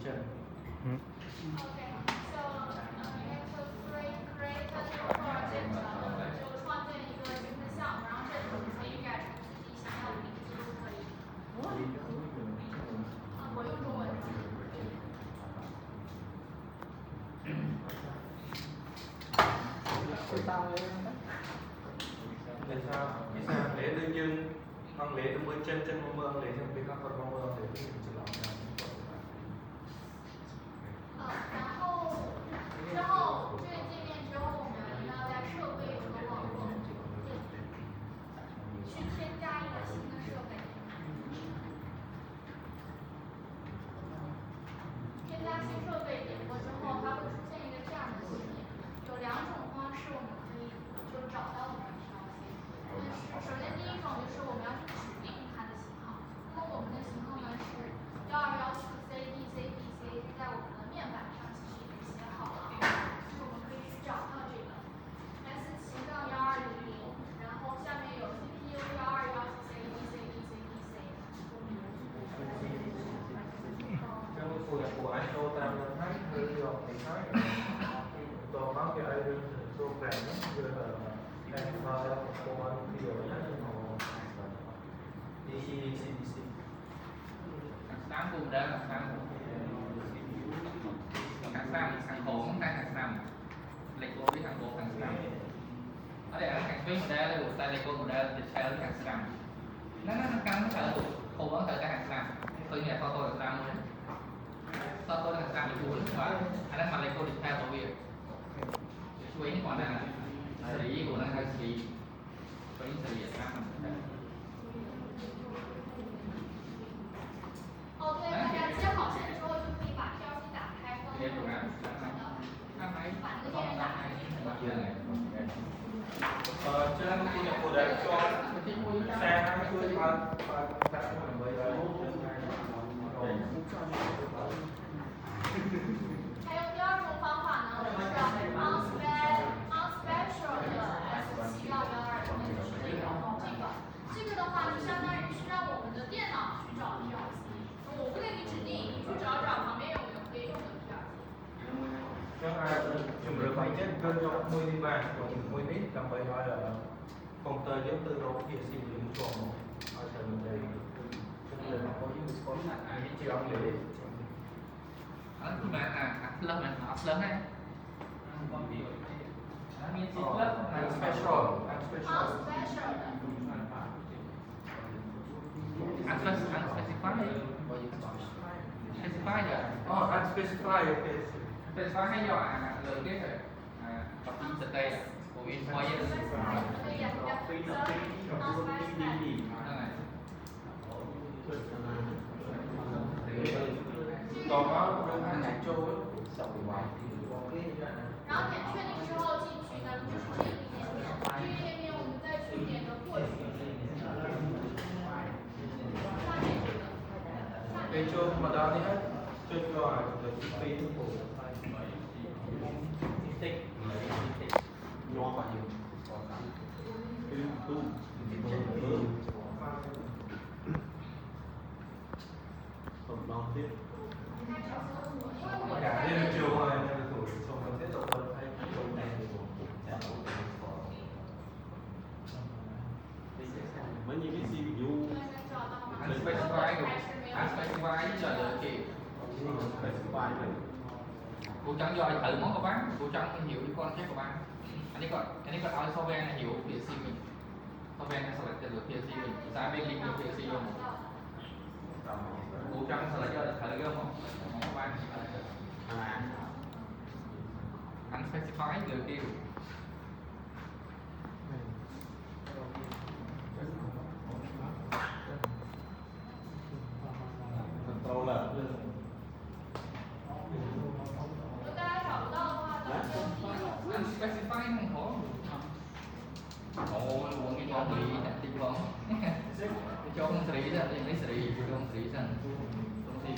chân. Okay, so you have to create a new project，就创建一个新的项目，然后这里你可以改成自己想要的名字都可以。我用中文的。Lễ đương dương, bằng lễ từ bên chân chân mương, lễ theo bên các con mương để mình chỉ làm ra. 然后之后这个界面之后，我们要在设备有个网络，去添加一个新的设备。添加新设备点过之后，它会出现一个这样的界面，有两种方式我们可以就找到我们这条线。首先第一种就是我们要去指定它的型号，那么我们的型号呢是121CD，CD，CD 在我们的面板上其实已经写好了，就是我们可以去找到这个 S7-1200，然后下面有 CPU 121CD，CD，CD，CD。Của anh tô tam lên thấy hơi giọt thì nói tô có cái ai đương tô ràng lắm bây giờ đang thôi cô anh khi rồi nó DC Sáng cùng đó là sáng thằng khổ không đang thằng nằm lấy cô với thằng khổ thằng nằm ở đây là thằng phim đây là một tay lấy cô một đây là chơi với thằng nằm nó căng nó sợ khổ vẫn sợ cái thằng nằm tôi nghe tôi thằng nằm luôn tôi thằng nằm bị buồn quá anh đang mà lấy cô đi theo tôi việc chú ý còn là xử lý của nó hay xử lý với xử lý ra哦，对，大家接好线之后就可以把 PLC 打开，放在我们把那个电源打开。cho nên thu nhập của đấy cho xe hai mươi và các bạn với还有第二种方法呢，就是 unspecial 的 S7-1200，这个的话就相当于是让我们的电脑去找 PLC，我不给你指定，你去找找旁边有没有可以用的 PLC。cho ai dùng được phải chết cân cho 10 đi bàn của 10 lít làm vậy thôi là công tơ giống tư đâu kia xin dùng còn ở thành đây cho nên là có những cái chiều ông để ở nhưng mà lên mình học lên đấy special unspecial 的。specify rồi unspecified okay specify hay do lời cái tập tin từ đây của viên coi với可以呀，còn nó đang chạy trâu ấy 然后点确定之后进去呢，就是这个页面，这个页面我们再去点个获取，下面这个，cái trâu mà đó đi hết trâu cho được pin của tích nho bao nhiêu đo tiếp cả đi được chiều rồi nên là tuổi xong rồi tiếp tục hơn hay chiều này mấy những cái CPU unspecified giờ được kì specify này cô chẳng do thử món của bán cô chẳng hiểu cái con khác của bán anh ấy còn nói software này hiểu PLC mình software này select được PLC mình tại bên link được PLC luôn cô chẳng select cho thử cái không món của bán unspecified được kêu controller如果大家找不到的话，咱们unspecified không khó ôi muốn cái cho gì đặt đi không cho không xử lý ra thì lấy xử lý cho không xử lý rằng không thì